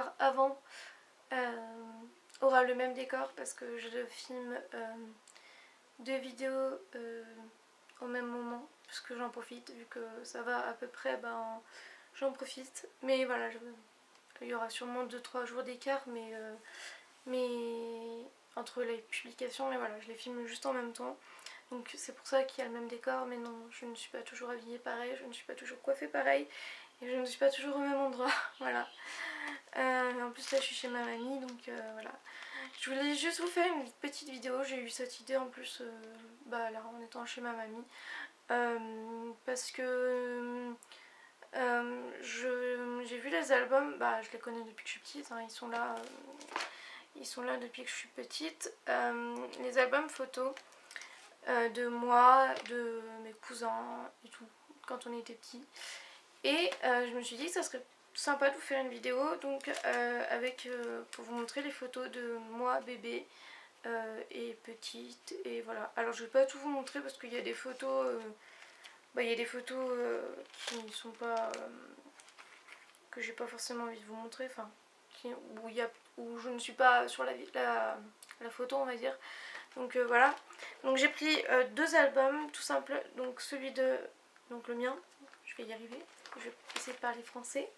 voir avant aura le même décor parce que je filme 2 vidéos au même moment parce que j'en profite vu que ça va à peu près, j'en profite. Mais voilà, il y aura sûrement 2-3 jours d'écart, mais entre les publications, mais voilà, je les filme juste en même temps. Donc c'est pour ça qu'il y a le même décor, mais non, je ne suis pas toujours habillée pareil, je ne suis pas toujours coiffée pareil, et je ne suis pas toujours au même endroit, voilà. En plus là je suis chez ma mamie, donc voilà. Je voulais juste vous faire une petite vidéo, j'ai eu cette idée en plus là en étant chez ma mamie. Parce que j'ai vu les albums, je les connais depuis que je suis petite, hein, ils sont là depuis que je suis petite. Les albums photos de moi, de mes cousins et tout, quand on était petits. Et je me suis dit que ça serait sympa de vous faire une vidéo donc pour vous montrer les photos de moi bébé et petite, et voilà. Alors je vais pas tout vous montrer parce qu'il y a des photos qui ne sont pas que j'ai pas forcément envie de vous montrer, enfin où je ne suis pas sur la photo, on va dire. Donc voilà. Donc j'ai pris 2 albums tout simple. Donc donc le mien, je vais y arriver, je vais essayer de parler français.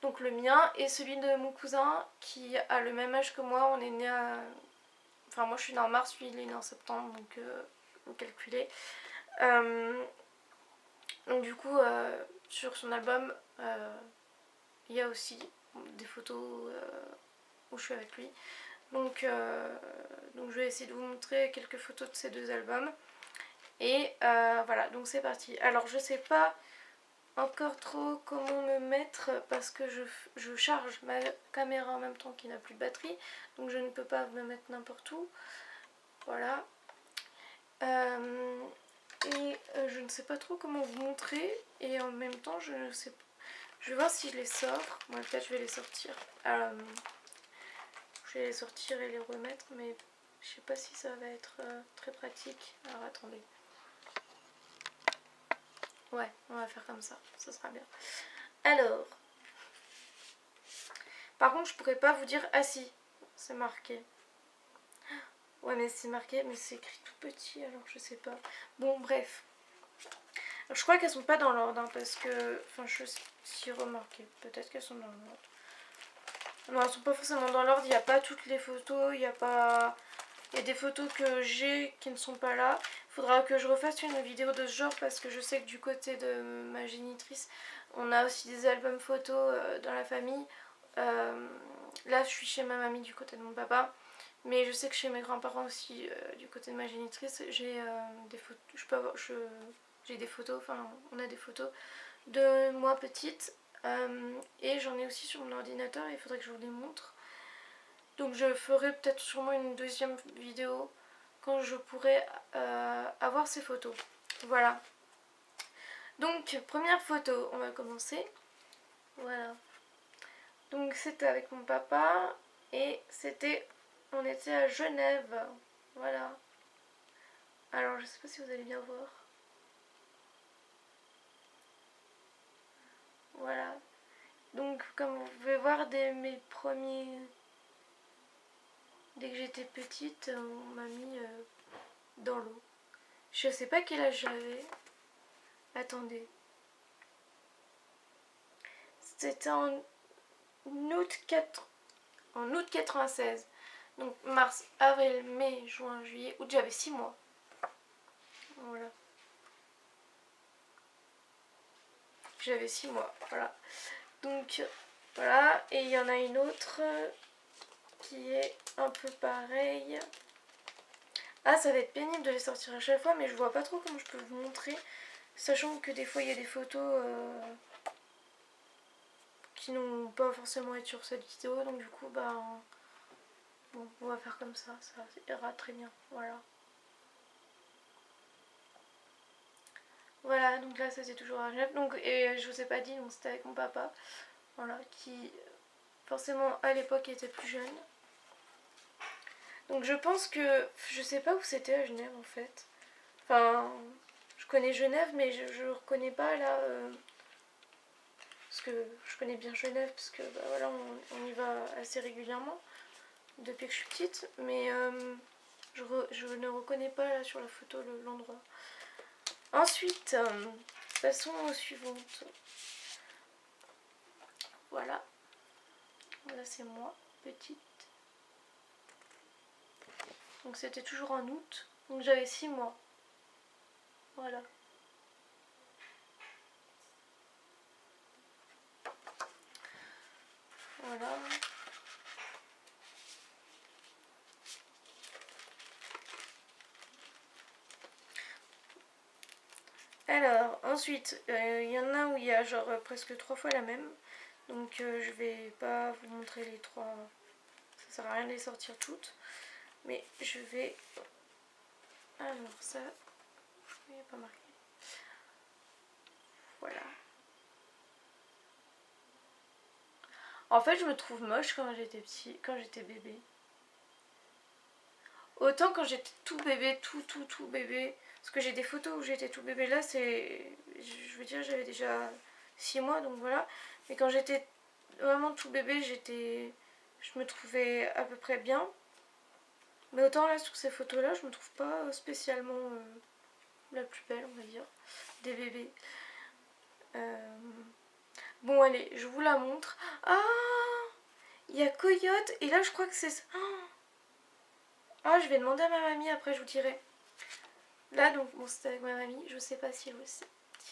Donc le mien et celui de mon cousin qui a le même âge que moi. On est né à... Enfin moi je suis née en mars, lui il est né en septembre, donc vous calculez. Donc du coup sur son album il y a aussi des photos où je suis avec lui. Donc je vais essayer de vous montrer quelques photos de ces 2 albums. Et voilà, donc c'est parti. Alors je sais pas encore trop comment me mettre parce que je charge ma caméra en même temps qu'il n'a plus de batterie. Donc je ne peux pas me mettre n'importe où. Voilà. Je ne sais pas trop comment vous montrer. Et en même temps je ne sais pas. Je vais voir si je les sors. Moi peut-être je vais les sortir. Je vais les sortir et les remettre, mais je sais pas si ça va être très pratique. Alors attendez. Ouais, on va faire comme ça sera bien. Alors, par contre je pourrais pas vous dire, ah si, c'est marqué. Ouais mais c'est marqué, mais c'est écrit tout petit, alors je sais pas. Bon bref. Alors, je crois qu'elles sont pas dans l'ordre, hein, parce que, enfin je suis remarqué, peut-être qu'elles sont dans l'ordre. Non, elles sont pas forcément dans l'ordre, il n'y a pas toutes les photos, il y a des photos que j'ai qui ne sont pas là. Il faudra que je refasse une vidéo de ce genre parce que je sais que du côté de ma génitrice, on a aussi des albums photos dans la famille. Là, je suis chez ma mamie du côté de mon papa. Mais je sais que chez mes grands-parents aussi, du côté de ma génitrice, j'ai des photos. J'ai des photos, enfin, on a des photos de moi petite. Et j'en ai aussi sur mon ordinateur, il faudrait que je vous les montre. Donc je ferai peut-être sûrement une deuxième vidéo quand je pourrai avoir ces photos. Voilà. Donc première photo, on va commencer. Voilà. Donc c'était avec mon papa et on était à Genève. Voilà. Alors je sais pas si vous allez bien voir. Voilà. Donc comme vous pouvez voir mes premiers... Dès que j'étais petite, on m'a mis dans l'eau. Je sais pas quel âge j'avais. Attendez. C'était en août 96. Donc mars, avril, mai, juin, juillet, août, j'avais 6 mois. Voilà. J'avais 6 mois, voilà. Donc voilà, et il y en a une autre qui est un peu pareille. Ah, ça va être pénible de les sortir à chaque fois, mais je vois pas trop comment je peux vous montrer. Sachant que des fois il y a des photos qui n'ont pas forcément être sur cette vidéo, donc du coup bon, on va faire comme ça ira très bien. Voilà. Voilà, donc là c'était toujours à Genève. Donc, et je vous ai pas dit, donc c'était avec mon papa. Voilà, qui forcément à l'époque était plus jeune. Donc je pense que... Je sais pas où c'était à Genève en fait. Enfin, je connais Genève, mais je reconnais pas là parce que je connais bien Genève, parce que bah, voilà, on y va assez régulièrement depuis que je suis petite, mais je ne reconnais pas là sur la photo l'endroit. Ensuite, passons aux suivantes. Voilà. Là c'est moi, petite. Donc c'était toujours en août. Donc j'avais 6 mois. Voilà. Voilà. Alors, ensuite, il y en a où il y a genre presque 3 fois la même. Donc je vais pas vous montrer les 3. Ça sert à rien de les sortir toutes. Mais je vais... Alors ça... Il n'y a pas marqué. Voilà. En fait, je me trouve moche quand j'étais petit, quand j'étais bébé. Autant quand j'étais tout bébé, tout bébé. Parce que j'ai des photos où j'étais tout bébé. Là, c'est... Je veux dire, j'avais déjà 6 mois, donc voilà. Mais quand j'étais vraiment tout bébé, je me trouvais à peu près bien. Mais autant là, sur ces photos-là, je me trouve pas spécialement la plus belle, on va dire, des bébés. Bon, allez, je vous la montre. Ah, il y a Coyote. Et là, je crois que c'est... Ah, je vais demander à ma mamie, après je vous dirai. Là, donc, bon, c'était avec ma mamie. Je sais pas si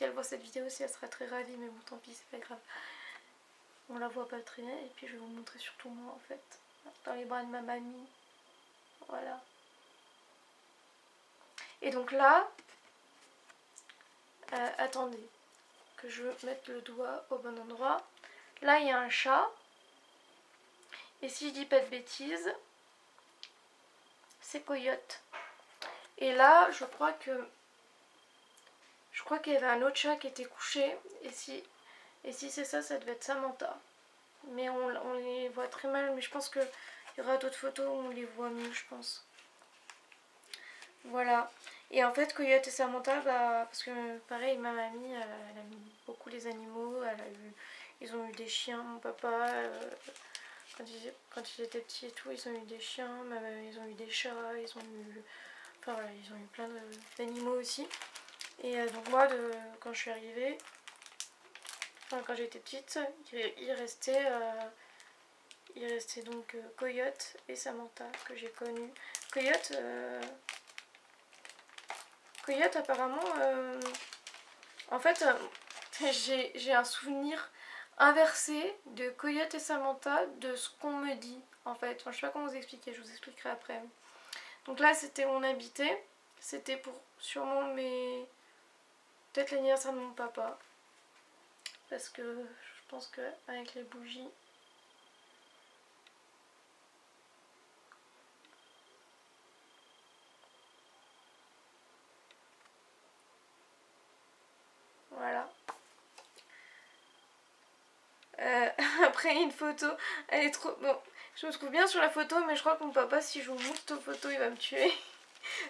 elle voit cette vidéo, si elle sera très ravie, mais bon, tant pis, c'est pas grave. On la voit pas très bien, et puis je vais vous montrer surtout moi, en fait. Dans les bras de ma mamie. Voilà. Et donc là, attendez, que je mette le doigt au bon endroit. Là, il y a un chat. Et si je dis pas de bêtises, c'est Coyote. Et là, je crois qu'il y avait un autre chat qui était couché. Et si c'est ça, ça devait être Samantha. Mais on les voit très mal. Mais je pense qu'il y aura d'autres photos où on les voit mieux, je pense. Voilà. Et en fait, Coyote et Samantha, bah, parce que pareil, ma mamie, elle aime beaucoup les animaux. Ils ont eu des chiens, mon papa. Quand ils étaient petits et tout, ils ont eu des chiens, ils ont eu des chats, ils ont eu... Enfin voilà, ils ont eu plein d'animaux aussi. Et donc moi, quand je suis arrivée, enfin quand j'étais petite, il restait donc Coyote et Samantha que j'ai connu. Coyote apparemment, en fait, j'ai un souvenir inversé de Coyote et Samantha de ce qu'on me dit en fait. Enfin, je sais pas comment vous expliquer, je vous expliquerai après. Donc là c'était où on habitait, c'était pour sûrement peut-être l'anniversaire de mon papa. Parce que je pense qu'avec les bougies... Voilà. Après une photo, elle est trop... Bon, je me trouve bien sur la photo, mais je crois que mon papa, si je vous montre cette photo, il va me tuer.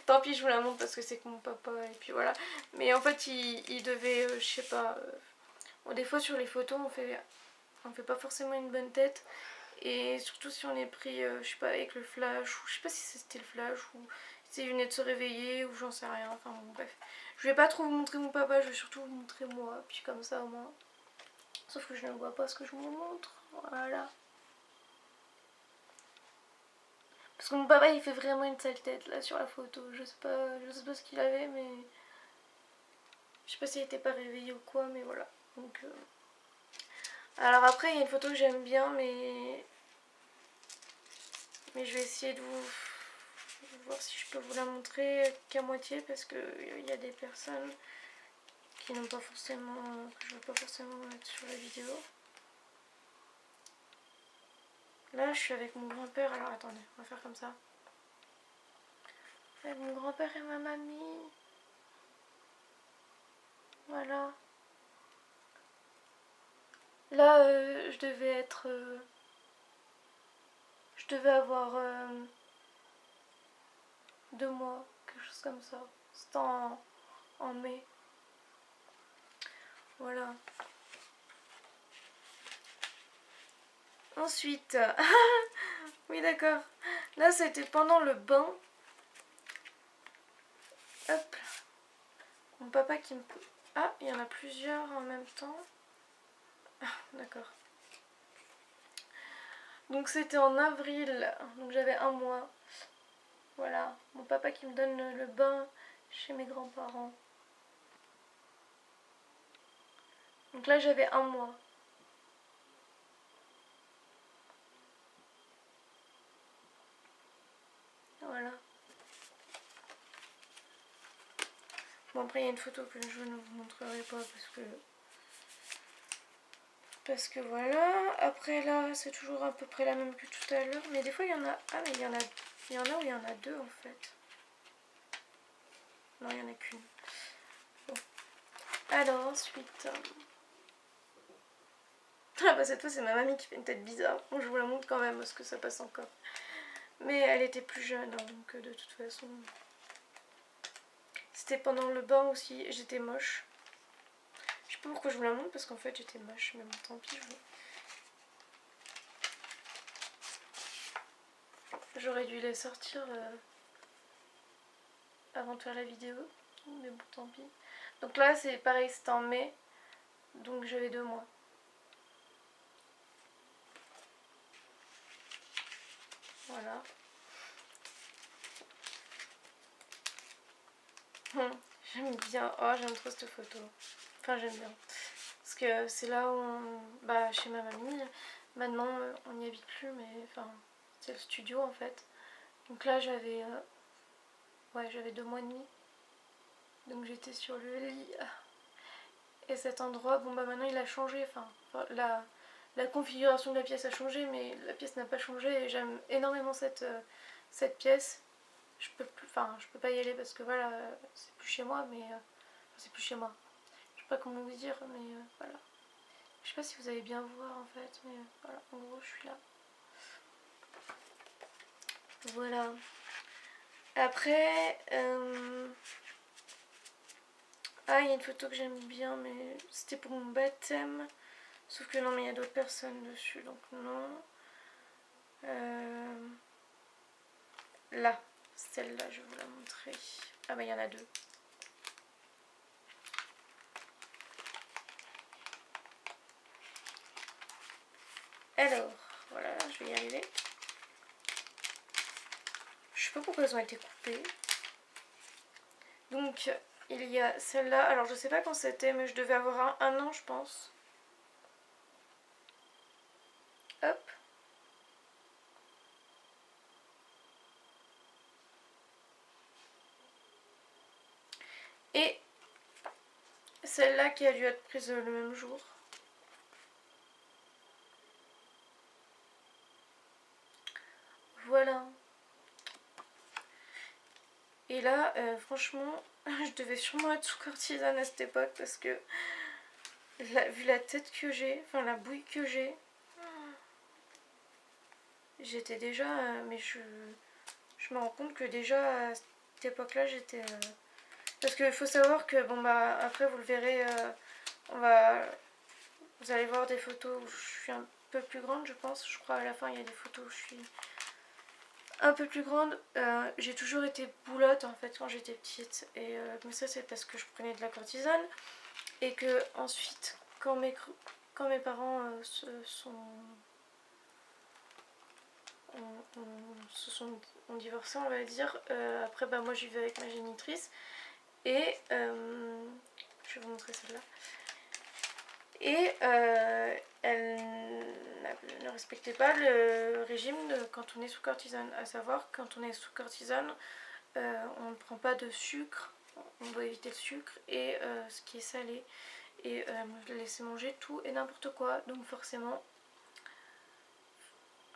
Tant pis, je vous la montre parce que c'est que mon papa, et puis voilà. Mais en fait, il devait, je sais pas... Bon, des fois sur les photos, on fait pas forcément une bonne tête. Et surtout si on est pris, je sais pas, avec le flash, ou je sais pas si c'était le flash, ou s'il venait de se réveiller, ou j'en sais rien, enfin bon, bref. Je vais pas trop vous montrer mon papa, je vais surtout vous montrer moi, puis comme ça au moins. Sauf que je ne vois pas ce que je vous montre, voilà. Parce que mon papa il fait vraiment une sale tête là sur la photo, je sais pas ce qu'il avait, mais... Je sais pas s'il était pas réveillé ou quoi, mais voilà. Donc... Alors après il y a une photo que j'aime bien, mais je vais essayer de voir si je peux vous la montrer qu'à moitié, parce qu'il y a des personnes qui n'ont pas forcément, que je veux pas forcément mettre sur la vidéo. Là je suis avec mon grand-père, alors attendez, on va faire comme ça. Avec mon grand-père et ma mamie. Voilà. Là je devais avoir 2 mois, quelque chose comme ça. C'était en mai. Voilà. Ensuite, oui d'accord, là c'était pendant le bain. Hop, mon papa qui me... Ah, il y en a plusieurs en même temps. Ah, d'accord. Donc c'était en avril, donc j'avais un mois. Voilà, mon papa qui me donne le bain chez mes grands-parents. Donc là j'avais un mois. Voilà. Bon après il y a une photo que je ne vous montrerai pas parce que voilà. Après là c'est toujours à peu près la même que tout à l'heure. Mais des fois il y en a... Ah mais il y en a où il y en a deux en fait. Non il n'y en a qu'une. Bon. Alors ensuite... Ah bah cette fois c'est ma mamie qui fait une tête bizarre. Bon je vous la montre quand même parce que ça passe encore. Mais elle était plus jeune hein, donc de toute façon... C'était pendant le bain aussi, j'étais moche. Je sais pas pourquoi je vous la montre parce qu'en fait j'étais moche, mais bon tant pis. J'aurais dû les sortir avant de faire la vidéo, mais bon tant pis. Donc là c'est pareil, c'était en mai, donc j'avais 2 mois. Voilà. J'aime bien, oh j'aime trop cette photo. Enfin j'aime bien. Parce que c'est là où bah chez ma mamie, maintenant on n'y habite plus mais enfin c'est le studio en fait. Donc là j'avais ouais j'avais 2 mois et demi. Donc j'étais sur le lit. Et cet endroit, bon bah maintenant il a changé, enfin la configuration de la pièce a changé mais la pièce n'a pas changé et j'aime énormément cette pièce. Je peux pas y aller parce que voilà, c'est plus chez moi mais c'est plus chez moi. Je sais pas comment vous dire mais voilà. Je sais pas si vous allez bien voir en fait mais voilà, en gros je suis là. Voilà. Après, ah il y a une photo que j'aime bien mais c'était pour mon baptême. Sauf que non mais il y a d'autres personnes dessus donc non. Là, celle-là je vais vous la montrer. Ah bah il y en a 2. Alors, voilà, je vais y arriver. Je sais pas pourquoi elles ont été coupées. Donc il y a celle-là, alors je sais pas quand c'était mais je devais avoir un an je pense. Hop. Et celle-là qui a dû être prise le même jour. Voilà. Et là, franchement, je devais sûrement être sous cortisone à cette époque parce que vu la tête que j'ai, enfin la bouille que j'ai, j'étais déjà... mais je me rends compte que déjà à cette époque-là, j'étais... Parce qu'il faut savoir que, bon bah, après vous le verrez, vous allez voir des photos où je suis un peu plus grande, je pense. Je crois à la fin, il y a des photos où je suis un peu plus grande. J'ai toujours été boulotte en fait quand j'étais petite. Mais ça, c'est parce que je prenais de la cortisone. Et que ensuite, quand mes parents ont divorcé, on va dire, après, bah, moi, je vivais avec ma génitrice. Et je vais vous montrer celle-là. Et elle ne respectait pas le régime quand on est sous cortisone. À savoir, quand on est sous cortisone, on ne prend pas de sucre, on doit éviter le sucre et ce qui est salé. Et me laisser manger tout et n'importe quoi. Donc forcément,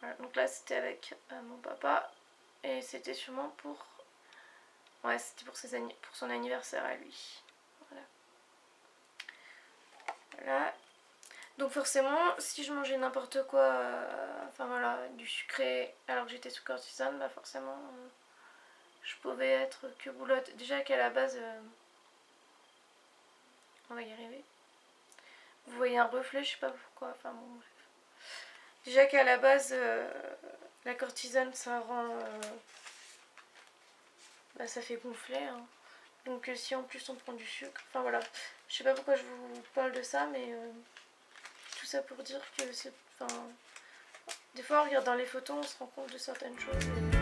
voilà. Donc là c'était avec mon papa. Et c'était sûrement pour... Ouais, c'était pour son anniversaire à lui. Voilà. Voilà. Donc forcément, si je mangeais n'importe quoi, enfin voilà, du sucré alors que j'étais sous cortisone, bah forcément, je pouvais être que boulotte. Déjà qu'à la base, on va y arriver. Vous voyez un reflet, je sais pas pourquoi, enfin bon bref. Déjà qu'à la base, la cortisone, ça rend... bah, ça fait gonfler. Hein. Donc si en plus on prend du sucre... Enfin voilà. Je sais pas pourquoi je vous parle de ça, mais... tout ça pour dire que c'est... Enfin... Des fois, en regardant les photos, on se rend compte de certaines choses.